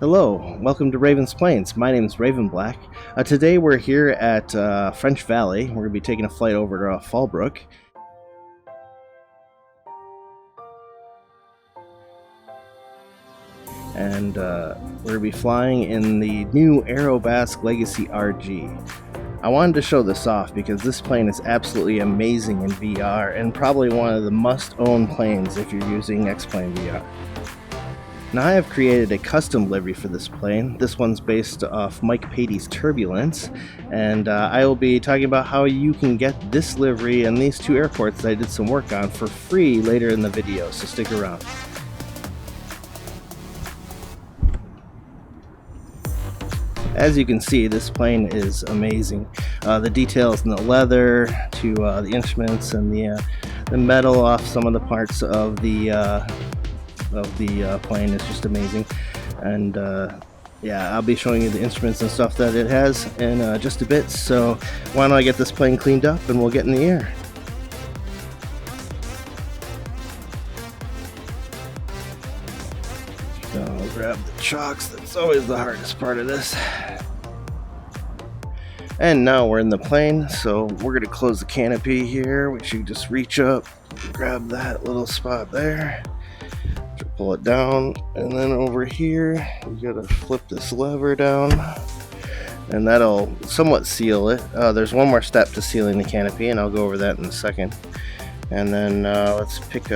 Hello, welcome to Raven's Plains. My name is Raven Black. Today we're here at French Valley. We're going to be taking a flight over to Fallbrook. And we're going to be flying in the new Aerobask Legacy RG. I wanted to show this off because this plane is absolutely amazing in VR and probably one of the must-own planes if you're using X-Plane VR. Now I have created a custom livery for this plane. This one's based off Mike Patey's Turbulence, and I will be talking about how you can get this livery and these two airports that I did some work on for free later in the video, so stick around. As you can see, this plane is amazing. The details in the leather to the instruments and the metal off some of the parts of the plane is just amazing. And yeah, I'll be showing you the instruments and stuff that it has in just a bit. So why don't I get this plane cleaned up and we'll get in the air. I'll grab the chocks. That's always the hardest part of this. And now we're in the plane, so we're going to close the canopy here. We should just reach up, grab that little spot there, pull it down, and then over here you gotta flip this lever down, and that'll somewhat seal it. There's one more step to sealing the canopy, and I'll go over that in a second. And then let's give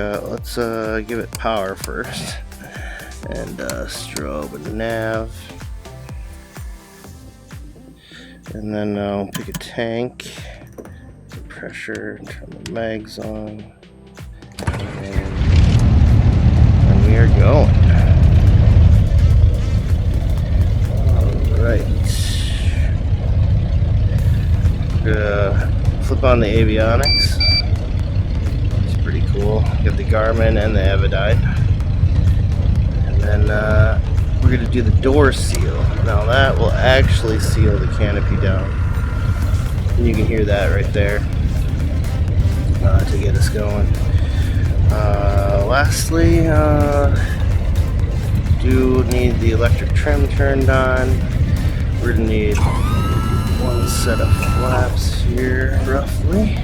it power first, and strobe and nav, and then I'll pick a tank, pressure, turn the mags on, and we are going. Alright. Flip on the avionics. It's pretty cool. Got the Garmin and the Avidyne. And then we're going to do the door seal. Now that will actually seal the canopy down. And you can hear that right there to get us going. Lastly, do need the electric trim turned on. We're going to need one set of flaps here, roughly.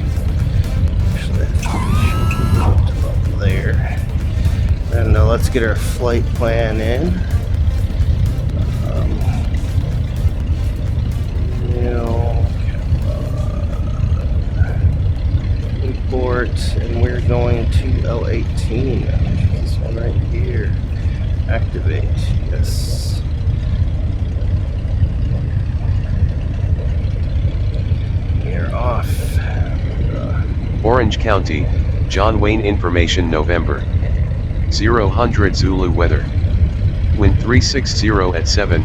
Actually, I think we should go up there. And let's get our flight plan in. Import, and we're going to L18. This one right here. Activate. Yes. We're off. Orange County, John Wayne information November. 0 Zulu weather. Wind 360 at 7.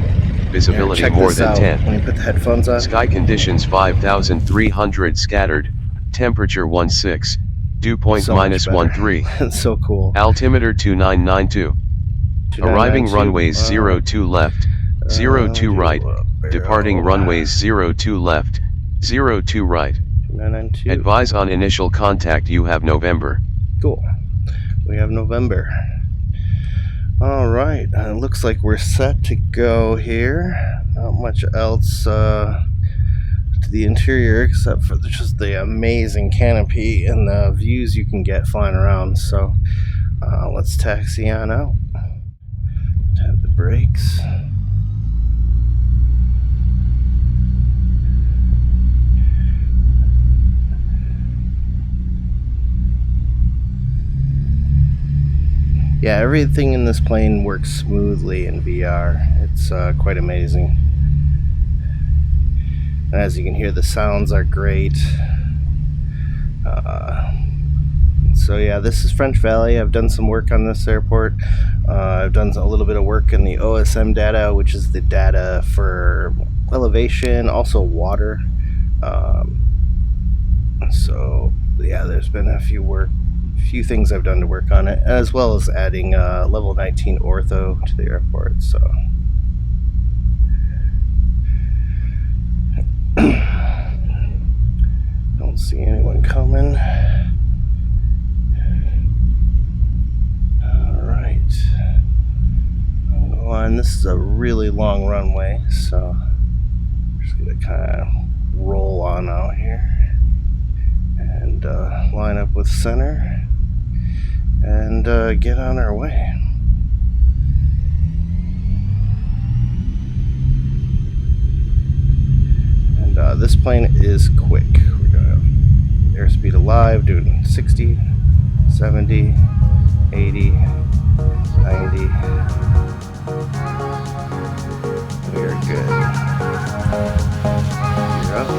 Visibility more than 10. When you put the headphones on. Sky conditions 5,300 scattered. Temperature 16. Dew point So -13. That's so cool. Altimeter 2992. Arriving runways 02 left, 02 right. Departing runways 02 left, 02 right. 992. Advise on initial contact. You have November. Cool. We have November. Alright, it looks like we're set to go here. Not much else to the interior except for just the amazing canopy and the views you can get flying around. So let's taxi on out. Tap the brakes. Yeah, everything in this plane works smoothly in VR. It's quite amazing. And as you can hear, the sounds are great. So yeah, this is French Valley. I've done some work on this airport. I've done a little bit of work in the OSM data, which is the data for elevation, also water. So yeah, there's been a few things I've done to work on it, as well as adding level 19 ortho to the airport. So don't see anyone coming. Alright, and this is a really long runway, so I'm just gonna kind of roll on out here and line up with center and get on our way. And this plane is quick. We're gonna have airspeed alive, doing 60, 70, 80, 90. We are good. You're up.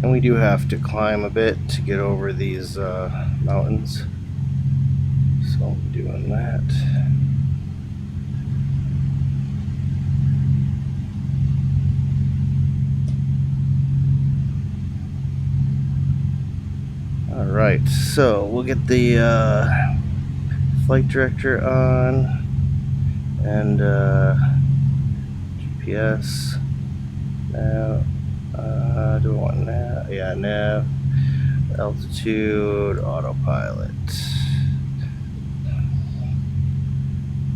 And we do have to climb a bit to get over these mountains, so I'll be doing that. Alright, so we'll get the flight director on and GPS. Now, do I want nav? Yeah, nav, altitude, autopilot.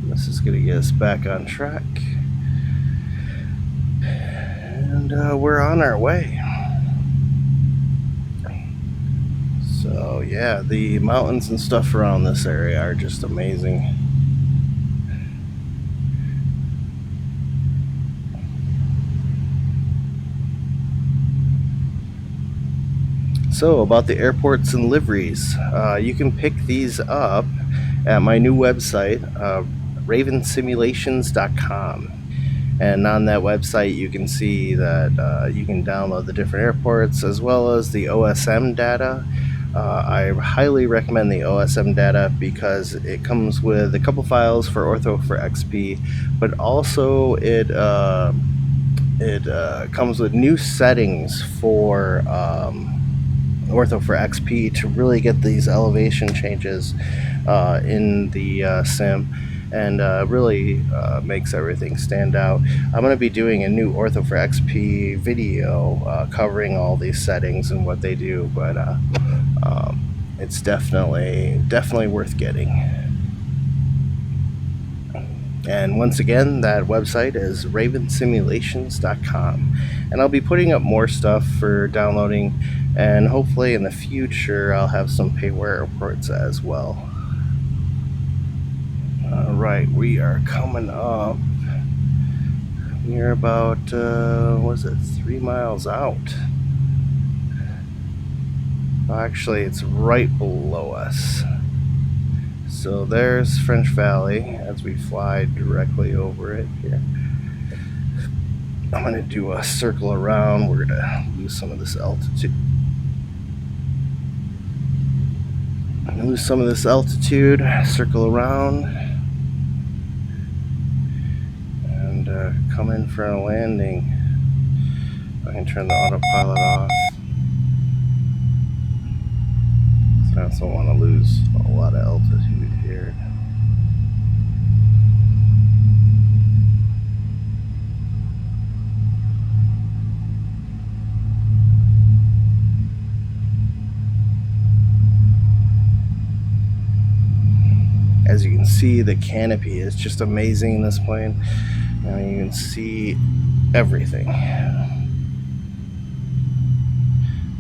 This is going to get us back on track. And we're on our way. So yeah, the mountains and stuff around this area are just amazing. So about the airports and liveries, you can pick these up at my new website, ravensimulations.com. And on that website you can see that you can download the different airports as well as the OSM data. I highly recommend the OSM data because it comes with a couple files for Ortho for XP, but also it comes with new settings for Ortho for XP to really get these elevation changes in the sim, and really makes everything stand out. I'm going to be doing a new Ortho for XP video covering all these settings and what they do, but it's definitely worth getting. And once again, that website is ravensimulations.com, and I'll be putting up more stuff for downloading, and hopefully in the future I'll have some payware reports as well. Alright, we are coming up. We're about, what is it, 3 miles out? Actually, it's right below us. So there's French Valley as we fly directly over it here. I'm going to do a circle around. We're going to lose some of this altitude. I'm going to lose some of this altitude, circle around, and come in for a landing. I can turn the autopilot off. I also want to lose a lot of altitude here. As you can see, the canopy is just amazing in this plane. Now you can see everything. I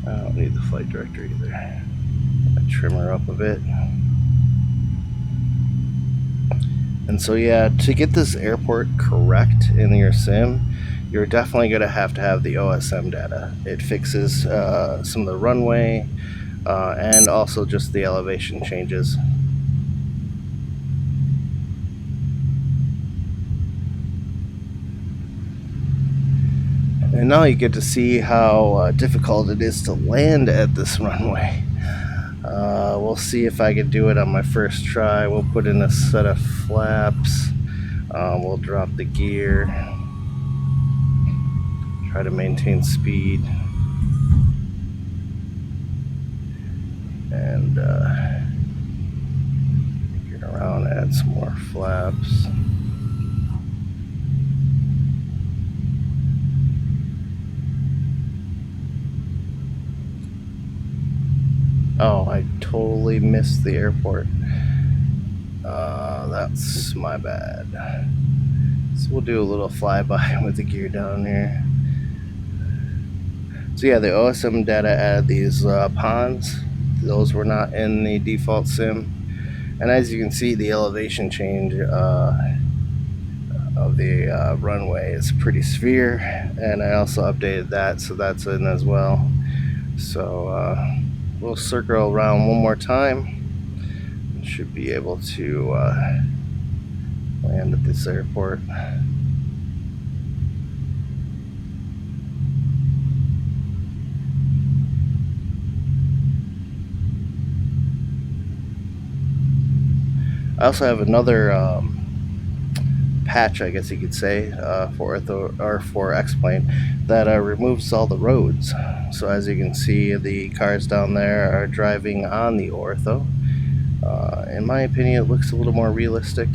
don't need the flight director either. Trim her up a bit. And so yeah, to get this airport correct in your sim, you're definitely going to have the OSM data. It fixes some of the runway and also just the elevation changes. now you get to see how difficult it is to land at this runway. We'll see if I can do it on my first try. We'll put in a set of flaps. We'll drop the gear. Try to maintain speed. And get around, add some more flaps. Oh, I totally missed the airport. That's my bad. So we'll do a little flyby with the gear down here. So yeah, the OSM data added these ponds. Those were not in the default sim. And as you can see, the elevation change of the runway is pretty severe. And I also updated that, so that's in as well. So we'll circle around one more time. Should be able to land at this airport. I also have another patch, I guess you could say, for X-Plane that removes all the roads. So as you can see, the cars down there are driving on the ortho. In my opinion, it looks a little more realistic.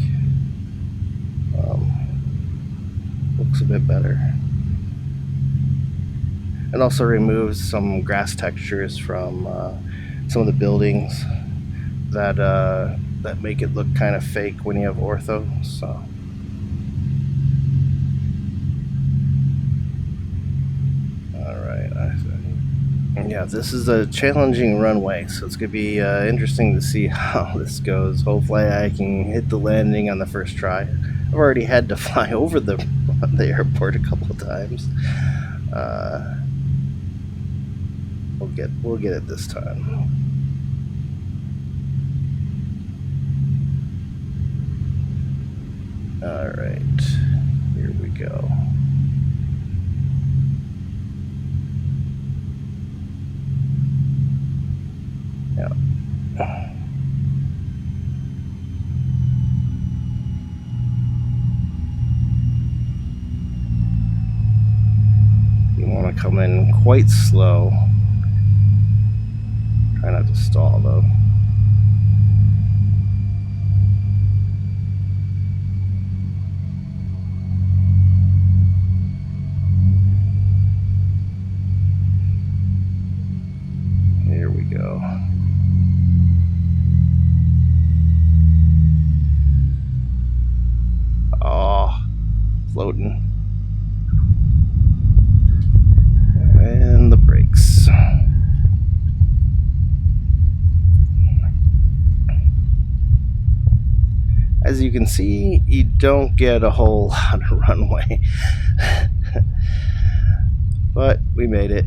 Looks a bit better. It also removes some grass textures from some of the buildings that make it look kind of fake when you have ortho. So alright, yeah, this is a challenging runway, so it's gonna be interesting to see how this goes. Hopefully I can hit the landing on the first try. I've already had to fly over the airport a couple of times. We'll get it this time. Alright, here we go. Yeah. You want to come in quite slow. Try not to stall though. Here we go. Oh, floating. And the brakes. As you can see, you don't get a whole lot of runway. But we made it.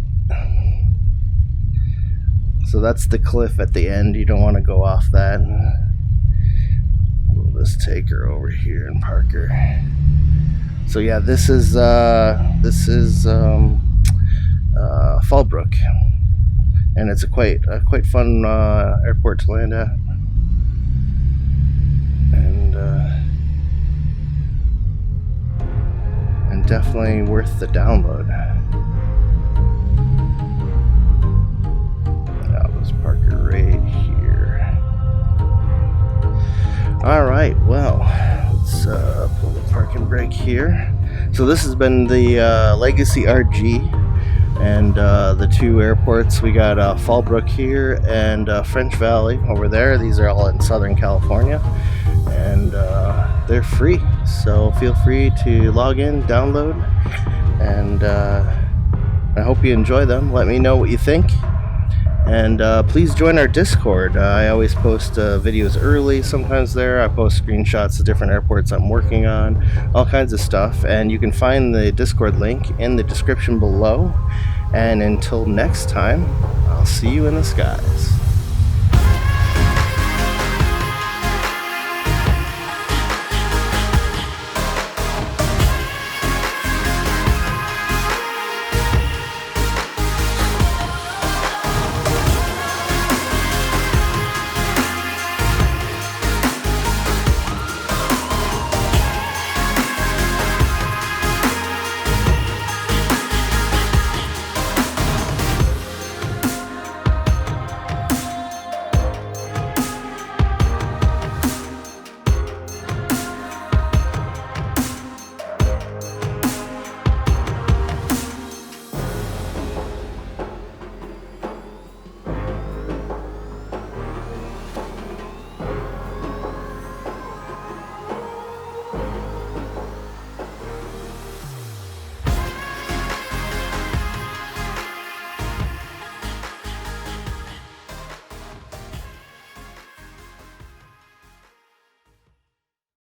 So that's the cliff at the end. You don't want to go off that. We'll just take her over here and park her. So yeah, this is Fallbrook, and it's a quite fun airport to land at, and definitely worth the download. I'll just park her right here. All right, well, let's pull the parking brake here. So this has been the Legacy RG, and the two airports. We got Fallbrook here and French Valley over there. These are all in Southern California, and they're free. So feel free to log in, download, and I hope you enjoy them. Let me know what you think. And please join our Discord. I always post videos early sometimes there. I post screenshots of different airports I'm working on, all kinds of stuff. And you can find the Discord link in the description below. And until next time, I'll see you in the skies.